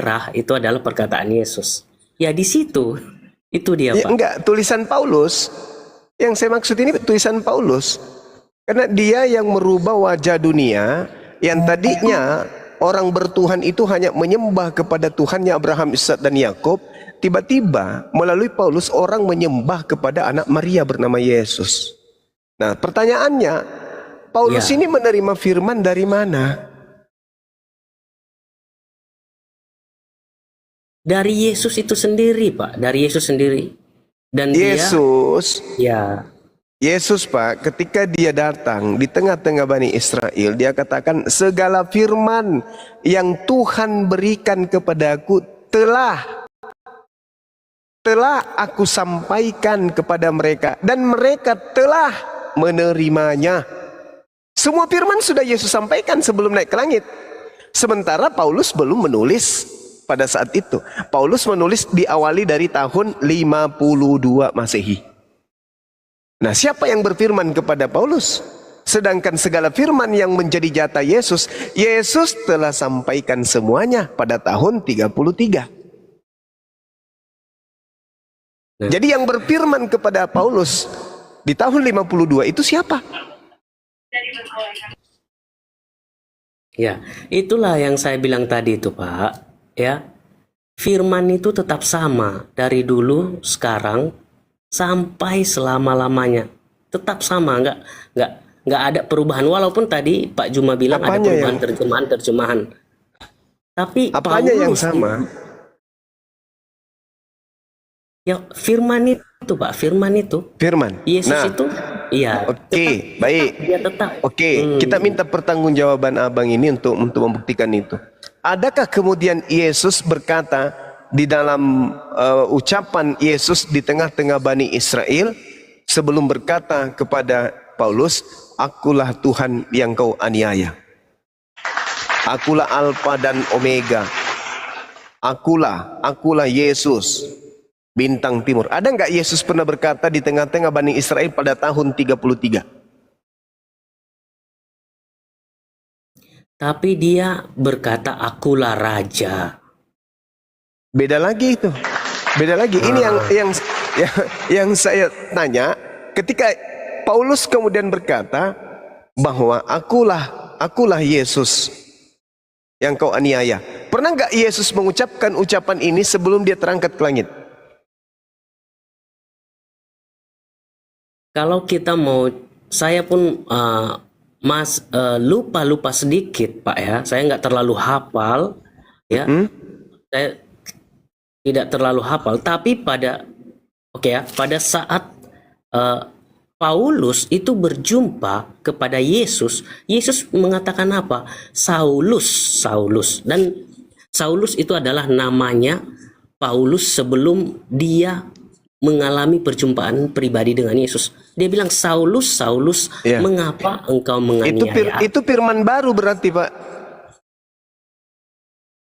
merah itu adalah perkataan Yesus. Ya di situ, itu dia Ya, Pak. enggak, tulisan Paulus. Yang saya maksud ini tulisan Paulus. Karena dia yang merubah wajah dunia, yang tadinya orang bertuhan itu hanya menyembah kepada Tuhannya Abraham, Ishak dan Yakub. Tiba-tiba melalui Paulus orang menyembah kepada anak Maria bernama Yesus. Nah, pertanyaannya, Paulus Ya, ini menerima firman dari mana? dari Yesus itu sendiri Pak, dari Yesus sendiri. Dan dia, Yesus, ya, Yesus Pak, ketika dia datang di tengah-tengah Bani Israel, dia katakan segala firman yang Tuhan berikan kepadaku telah aku sampaikan kepada mereka dan mereka telah menerimanya. Semua firman sudah Yesus sampaikan sebelum naik ke langit. Sementara Paulus belum menulis pada saat itu. Paulus menulis diawali dari tahun 52 Masehi. Nah, siapa yang berfirman kepada Paulus? Sedangkan segala firman yang menjadi jatah Yesus, Yesus telah sampaikan semuanya pada tahun 33. Jadi yang berfirman kepada Paulus di tahun 52 itu siapa? ya, itulah yang saya bilang tadi itu Pak. Ya, firman itu tetap sama dari dulu, sekarang, sampai selama-lamanya. Tetap sama, nggak ada perubahan. Walaupun tadi Pak Juma bilang ada Apanya perubahan yang terjemahan. Tapi apanya yang Paulus sama? ya firman itu Pak, firman itu. Firman. Yesus Nah, itu, iya, oke, baik. dia tetap. Oke, kita minta pertanggungjawaban abang ini untuk membuktikan itu. Adakah kemudian Yesus berkata di dalam ucapan Yesus di tengah-tengah Bani Israel sebelum berkata kepada Paulus, akulah Tuhan yang kau aniaya. Akulah Alfa dan Omega. Akulah Yesus, bintang timur. Ada nggak Yesus pernah berkata di tengah-tengah Bani Israel pada tahun 33? Tapi dia berkata, akulah raja. Beda lagi itu. Beda lagi. Ini yang saya tanya, ketika Paulus kemudian berkata bahwa akulah Yesus yang kau aniaya. Pernah nggak Yesus mengucapkan ucapan ini sebelum dia terangkat ke langit? Kalau kita mau, saya pun lupa sedikit Pak ya. Saya nggak terlalu hafal ya. Saya tidak terlalu hafal. Tapi pada pada saat Paulus itu berjumpa kepada Yesus, Yesus mengatakan apa? Saulus, Saulus. Dan Saulus itu adalah namanya Paulus sebelum dia mengalami perjumpaan pribadi dengan Yesus. Dia bilang, Saulus, Saulus, Ya. mengapa engkau menganiaya aku? Itu firman baru berarti, Pak.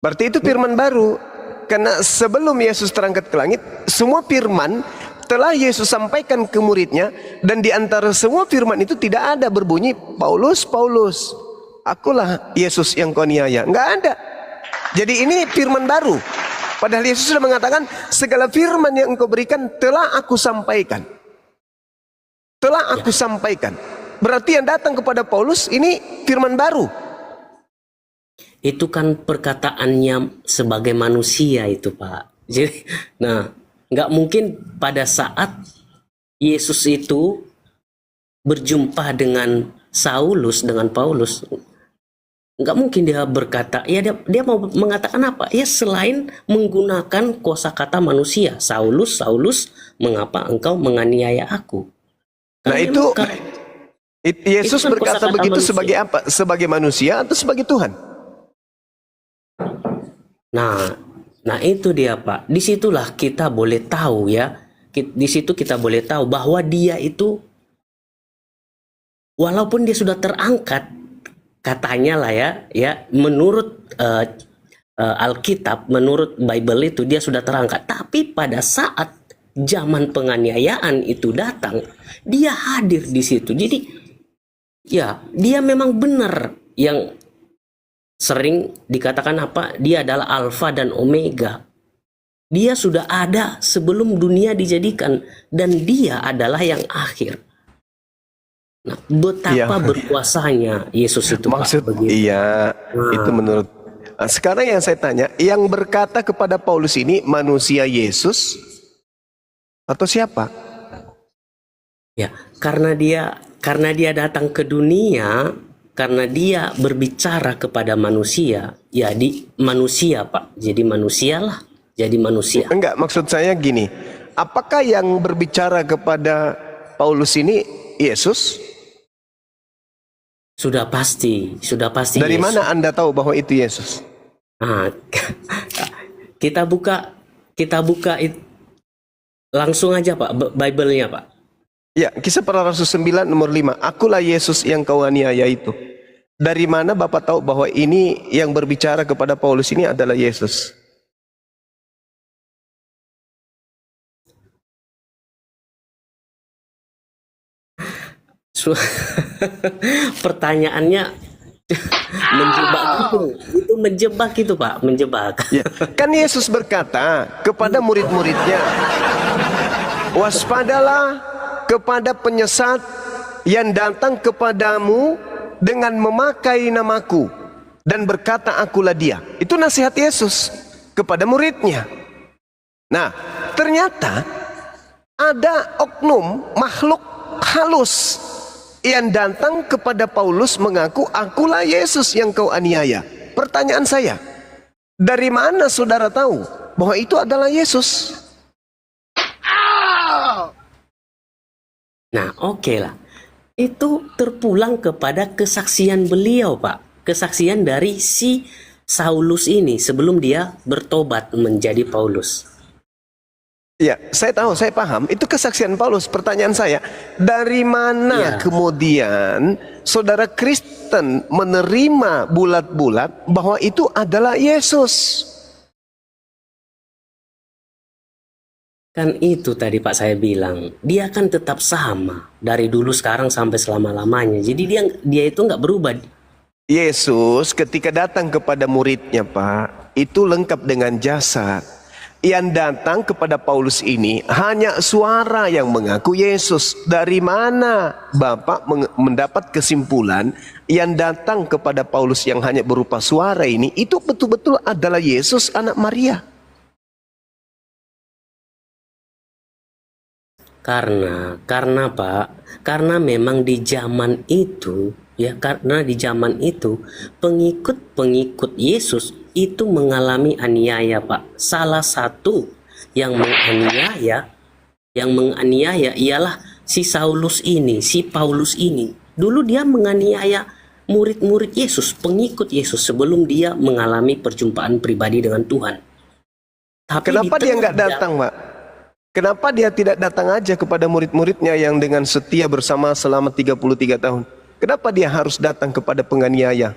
Berarti itu firman baru. Karena sebelum Yesus terangkat ke langit, semua firman telah Yesus sampaikan ke muridnya, dan di antara semua firman itu tidak ada berbunyi Paulus, Paulus, akulah Yesus yang kau aniaya. Enggak ada. Jadi ini firman baru. Padahal Yesus sudah mengatakan segala firman yang engkau berikan telah aku sampaikan. Telah aku sampaikan. Berarti yang datang kepada Paulus ini firman baru. Itu kan perkataannya sebagai manusia itu Pak. Jadi, nah, nggak mungkin pada saat Yesus itu berjumpa dengan Saulus, dengan Paulus, nggak mungkin dia berkata, ya dia mau mengatakan apa? Ya selain menggunakan kosakata manusia, Saulus, Saulus, mengapa engkau menganiaya aku? Nah itu Yesus kan berkata kosakata begitu manusia. sebagai apa? Sebagai manusia atau sebagai Tuhan? Nah itu dia Pak. Disitulah kita boleh tahu ya. Di situ kita boleh tahu bahwa dia itu, walaupun dia sudah terangkat, katanya lah ya menurut Alkitab, menurut Bible itu dia sudah terangkat. Tapi pada saat zaman penganiayaan itu datang, dia hadir di situ. Jadi ya dia memang benar yang sering dikatakan apa? Dia adalah Alfa dan Omega. Dia sudah ada sebelum dunia dijadikan dan dia adalah yang akhir. Nah, betapa Iya. berkuasanya Yesus itu, Pak, Maksud begitu. iya, itu menurut. Nah, sekarang yang saya tanya, yang berkata kepada Paulus ini manusia Yesus atau siapa? Ya, karena dia datang ke dunia, karena dia berbicara kepada manusia, ya di manusia, Pak. Jadi manusialah, jadi manusia. Enggak, maksud saya gini. Apakah yang berbicara kepada Paulus ini Yesus? Sudah pasti Dari Yesus. mana Anda tahu bahwa itu Yesus? Nah, kita buka langsung aja, Pak, Bible-nya, Pak. Ya, Kisah Para Rasul 9 nomor 5. Akulah Yesus yang kau aniaya itu. Dari mana Bapak tahu bahwa ini yang berbicara kepada Paulus ini adalah Yesus? Su- Pertanyaannya menjebak gitu. Itu menjebak itu, Pak, menjebak. Ya, kan Yesus berkata kepada murid-muridnya, waspadalah kepada penyesat yang datang kepadamu dengan memakai namaku dan berkata akulah dia. Itu nasihat Yesus kepada muridnya. Nah, ternyata ada oknum makhluk halus yang datang kepada Paulus mengaku akulah Yesus yang kau aniaya. Pertanyaan saya, dari mana saudara tahu bahwa itu adalah Yesus? Nah, oke lah. Itu terpulang kepada kesaksian beliau, Pak. Kesaksian dari si Saulus ini sebelum dia bertobat menjadi Paulus. Ya, saya tahu, saya paham. Itu kesaksian Paulus. Pertanyaan saya, dari mana Iya. kemudian saudara Kristen menerima bulat-bulat bahwa itu adalah Yesus? Kan itu tadi Pak saya bilang, dia kan tetap sama dari dulu sekarang sampai selama-lamanya. Jadi dia itu nggak berubah. Yesus ketika datang kepada muridnya, Pak, itu lengkap dengan jasad. Yang datang kepada Paulus ini hanya suara yang mengaku Yesus. Dari mana Bapak mendapat kesimpulan yang datang kepada Paulus yang hanya berupa suara ini itu betul-betul adalah Yesus anak Maria? Karena Pak, karena memang di zaman itu, ya karena di zaman itu pengikut-pengikut Yesus itu mengalami aniaya, Pak. Salah satu yang menganiaya ialah si Saulus ini, si Paulus ini. Dulu dia menganiaya murid-murid Yesus, pengikut Yesus sebelum dia mengalami perjumpaan pribadi dengan Tuhan. Tapi Kenapa di dia tengah nggak datang, Pak? Kenapa dia tidak datang aja kepada murid-muridnya yang dengan setia bersama selama 33 tahun? Kenapa dia harus datang kepada penganiaya?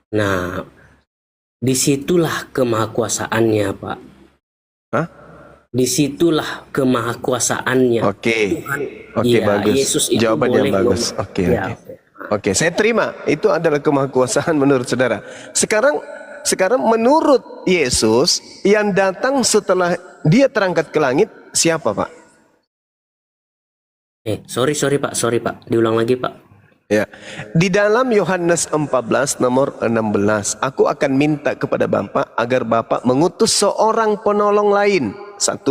Nah, disitulah kemahakuasaannya, Pak. Hah? Disitulah kemahakuasaannya. Oke. Tuhan, Oke, iya, bagus. Yesus itu Jawabannya boleh bagus. mem- Oke, ya, oke. Oke, saya terima. Itu adalah kemahakuasaan menurut saudara. Sekarang menurut Yesus yang datang setelah dia terangkat ke langit siapa, Pak? sorry Pak, diulang lagi, Pak. Ya. Di dalam Yohanes 14 nomor 16, aku akan minta kepada Bapa agar Bapa mengutus seorang penolong lain. 1.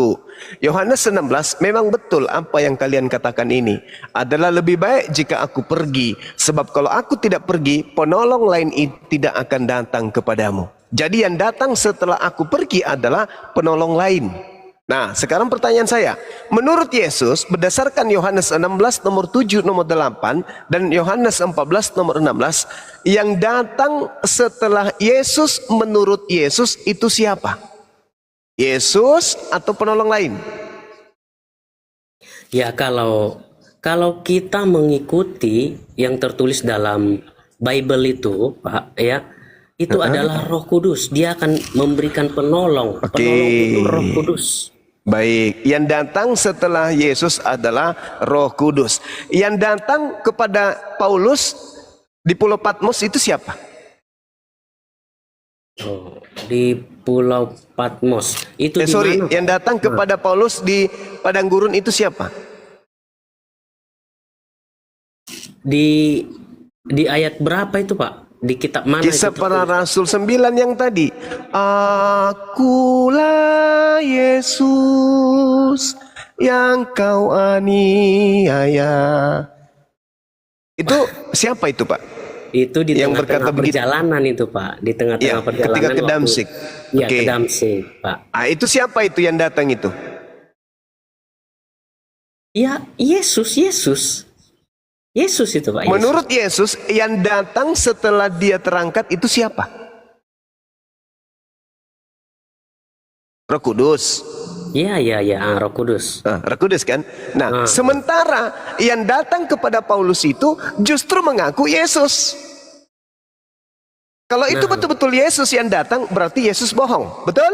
Yohanes 16, memang betul apa yang kalian katakan ini. Adalah lebih baik jika aku pergi. Sebab kalau aku tidak pergi, penolong lain tidak akan datang kepadamu. Jadi yang datang setelah aku pergi adalah penolong lain. Nah, sekarang pertanyaan saya, menurut Yesus berdasarkan Yohanes 16 nomor 7 nomor 8 dan Yohanes 14 nomor 16, yang datang setelah Yesus menurut Yesus itu siapa? Yesus atau penolong lain? Ya, kalau kita mengikuti yang tertulis dalam Bible itu, Pak, ya, itu adalah Roh Kudus. Dia akan memberikan penolong. Oke. Penolong itu Roh Kudus. Baik, yang datang setelah Yesus adalah Roh Kudus. Yang datang kepada Paulus di Pulau Patmos itu siapa? Oh, di Pulau Patmos. Itu di Sorry, mana? yang datang kepada Paulus di padang gurun itu siapa? Di ayat berapa itu, Pak? Di kitab mana Kisah itu? para Rasul 9 yang tadi. Akulah Yesus yang kau aniaya. Itu siapa itu, Pak? Itu di Yang berkata tengah-tengah begitu. perjalanan itu, Pak. Di tengah-tengah Ya, perjalanan ketika ke waktu- Damsyik. Iya, Oke. ke Damsyik, Pak. Itu siapa itu yang datang itu? Ya, Yesus itu, Pak. Yesus. Menurut Yesus, yang datang setelah dia terangkat itu siapa? Roh Kudus. Iya, Roh Kudus. Roh Kudus kan? Nah, sementara yang datang kepada Paulus itu justru mengaku Yesus. Kalau itu betul-betul Yesus yang datang, berarti Yesus bohong. Betul?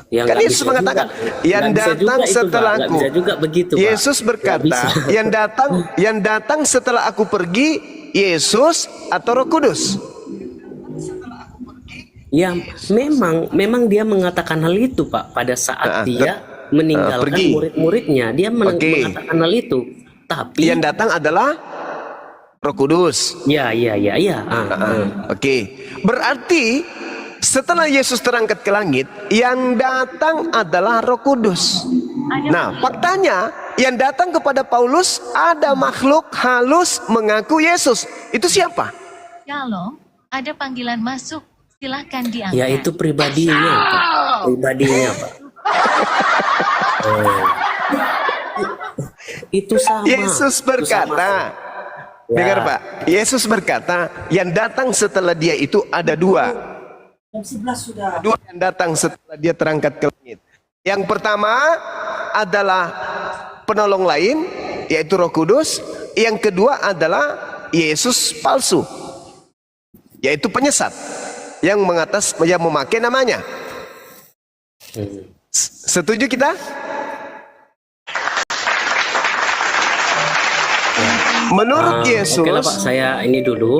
Ya, Kan nggak Yesus bisa mengatakan, juga. yang Nggak bisa juga datang itu, Pak. Nggak setelahku. bisa juga begitu, Pak. Yesus Nggak berkata, bisa. yang datang setelah aku pergi, Yesus atau Roh Kudus? Ya, memang dia mengatakan hal itu, Pak. Pada saat dia meninggalkan pergi. murid-muridnya, dia mengatakan hal itu. Tapi Yang datang adalah Roh Kudus. ya. Oke. Berarti setelah Yesus terangkat ke langit, yang datang adalah Roh Kudus. Nah, faktanya yang datang kepada Paulus ada makhluk halus mengaku Yesus. Itu siapa? Shalom, ada panggilan masuk. Silahkan diangkat. Ya, itu pribadinya, Pak. Pribadinya, Pak. Oh. Itu sama. Yesus berkata, dengar Pak, Yesus berkata, yang datang setelah dia itu ada dua. Dua yang datang setelah dia terangkat ke langit. Yang pertama adalah penolong lain, yaitu Roh Kudus. Yang kedua adalah Yesus palsu, yaitu penyesat yang memakai namanya. Setuju kita? Menurut Yesus. Oke lah, Pak, saya ini dulu.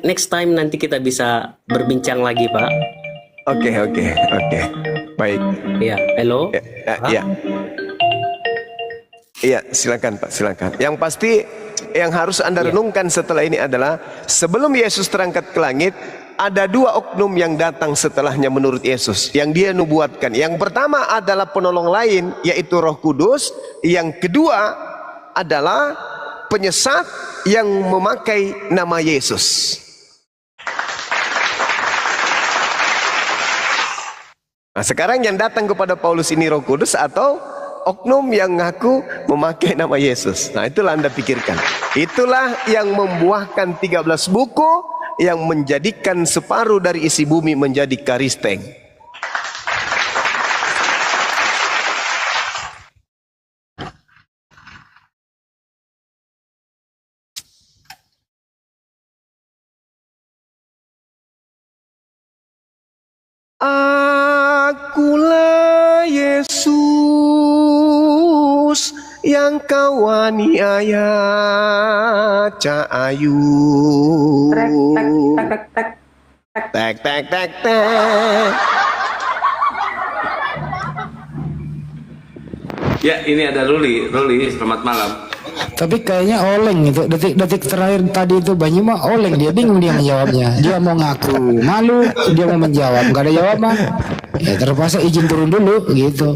Next time nanti kita bisa berbincang lagi, Pak. Oke. Baik. Ya, hello. Iya, silakan Pak, silakan. Yang pasti yang harus Anda renungkan setelah ini adalah sebelum Yesus terangkat ke langit, ada dua oknum yang datang setelahnya menurut Yesus yang dia nubuatkan. Yang pertama adalah penolong lain, yaitu Roh Kudus. Yang kedua adalah penyesat yang memakai nama Yesus. Nah, sekarang yang datang kepada Paulus ini Roh Kudus atau oknum yang ngaku memakai nama Yesus. Nah, itulah Anda pikirkan. Itulah yang membuahkan 13 buku yang menjadikan separuh dari isi bumi menjadi karisteng. Akulah Yesus yang kau aniaya, Cak Ayu. Tek. Ya, ini ada Ruli, selamat malam. Tapi kayaknya oleng itu detik-detik terakhir tadi itu Banyu mah oleng, dia bingung dia menjawabnya. Dia mau ngaku malu, dia mau menjawab nggak ada jawaban. Ya terpaksa izin turun dulu gitu.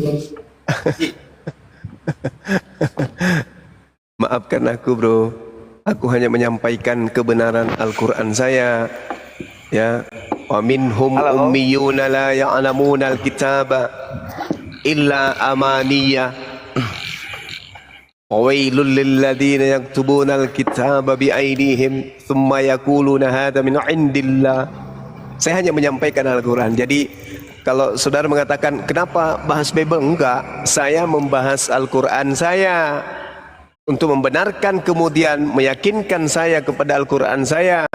Maafkan aku bro, aku hanya menyampaikan kebenaran Al-Quran saya. Ya, wa minhum ummiyuna la ya'lamuna al-kitaba illa amaniyah. Wailul lilladzina yaktubuna al-kitaba biaydihim thumma yaquluna hadza min indillah. Saya hanya menyampaikan Al-Quran. Jadi kalau saudara mengatakan kenapa bahas Bible, enggak, saya membahas Al-Quran saya untuk membenarkan, kemudian meyakinkan saya kepada Al-Quran saya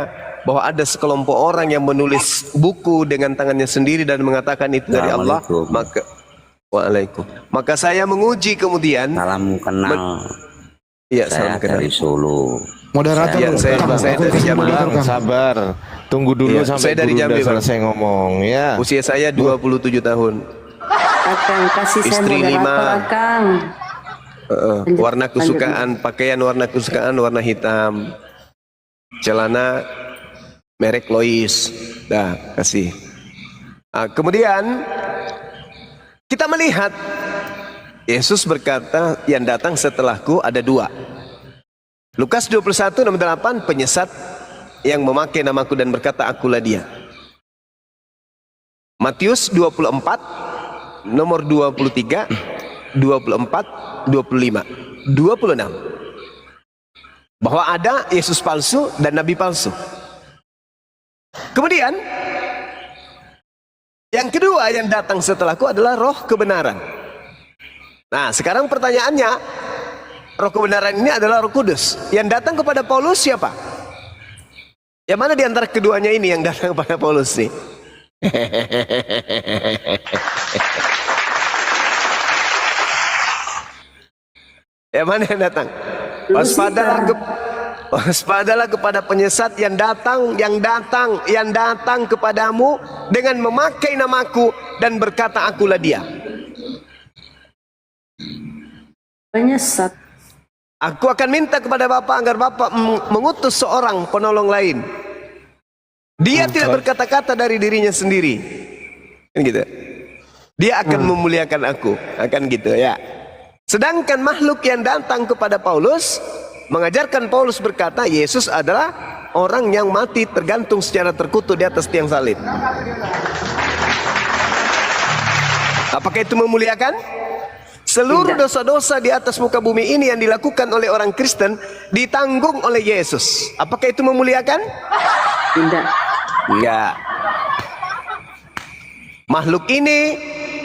bahwa ada sekelompok orang yang menulis buku dengan tangannya sendiri dan mengatakan itu dari Allah. Maka saya menguji kemudian. Salam kenal. Iya, Saya salam kenal. dari Solo. Moderator. Ya, saya dari Jambi, moderator, Bang. Kang. Sabar, tunggu dulu Iya, sampai saya dari guru Jambi, udah Bang. selesai ngomong ya. Usia saya 27 tahun. Akang kasih saya Istri moderator 5. Akang. Warna kesukaan, pakaian warna kesukaan warna hitam. Celana merek Lois. Dah, kasih. Kemudian kita melihat Yesus berkata, yang datang setelahku ada dua. Lukas 21:8, penyesat yang memakai namaku dan berkata akulah dia. Matius 24 nomor 23, 24, 25, 26. Bahwa ada Yesus palsu dan nabi palsu. Kemudian yang kedua yang datang setelahku adalah roh kebenaran. Nah, sekarang pertanyaannya, roh kebenaran ini adalah Roh Kudus. Yang datang kepada Paulus siapa? Yang mana di antara keduanya ini yang datang kepada Paulus nih? Yang mana yang datang? Waspadalah kepada penyesat yang datang kepadamu dengan memakai namaku dan berkata akulah dia. Penyesat. Aku akan minta kepada Bapa agar Bapa mengutus seorang penolong lain. Dia tidak berkata-kata dari dirinya sendiri. Kan gitu. Dia akan memuliakan aku, akan gitu ya. Sedangkan makhluk yang datang kepada Paulus mengajarkan Paulus berkata Yesus adalah orang yang mati tergantung secara terkutuk di atas tiang salib. Apakah itu memuliakan? Seluruh dosa-dosa di atas muka bumi ini yang dilakukan oleh orang Kristen ditanggung oleh Yesus. Apakah itu memuliakan? Tidak. Enggak. Makhluk ini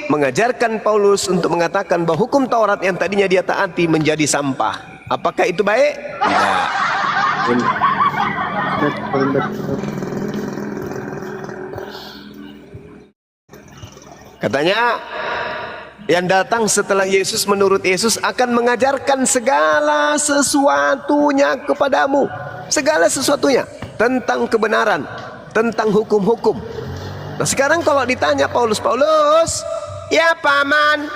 mengajarkan Paulus untuk mengatakan bahwa hukum Taurat yang tadinya dia taati menjadi sampah. Apakah itu baik? Tidak. Katanya yang datang setelah Yesus menurut Yesus akan mengajarkan segala sesuatunya kepadamu. Segala sesuatunya tentang kebenaran, tentang hukum-hukum. Nah sekarang kalau ditanya Paulus, ya paman,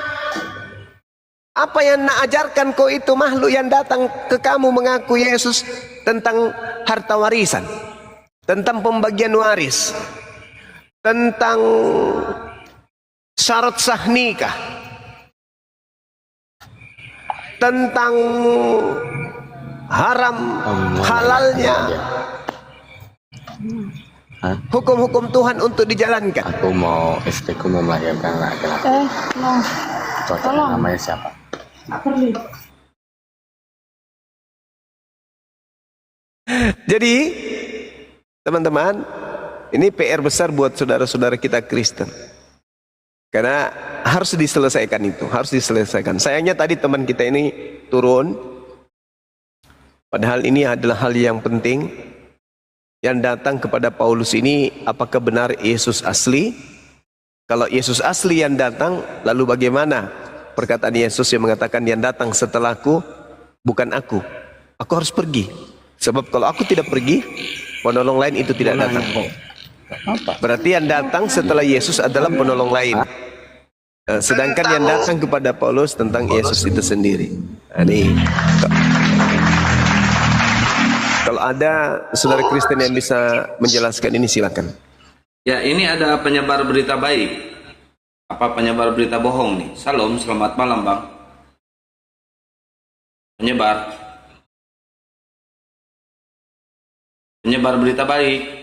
apa yang nak ajarkan kau itu makhluk yang datang ke kamu mengaku Yesus tentang harta warisan, tentang pembagian waris, tentang syarat sah nikah, tentang haram halalnya hukum-hukum Tuhan untuk dijalankan. Aku mau istriku mau melahirkan laki-laki. Cocok namanya siapa? Jadi teman-teman, ini PR besar buat saudara-saudara kita Kristen. Karena harus diselesaikan itu, harus diselesaikan. Sayangnya tadi teman kita ini turun. Padahal ini adalah hal yang penting. Yang datang kepada Paulus ini, apakah benar Yesus asli? Kalau Yesus asli yang datang, lalu bagaimana perkataan Yesus yang mengatakan yang datang setelahku bukan aku. Aku harus pergi. Sebab kalau aku tidak pergi, penolong lain itu tidak datang. Berarti yang datang setelah Yesus adalah penolong lain. Sedangkan yang datang kepada Paulus tentang Yesus itu sendiri. Ini kalau ada saudara Kristen yang bisa menjelaskan ini silakan. Ya, ini ada penyebar berita baik. Apa penyebar berita bohong nih? Salam, selamat malam Bang. Penyebar berita baik.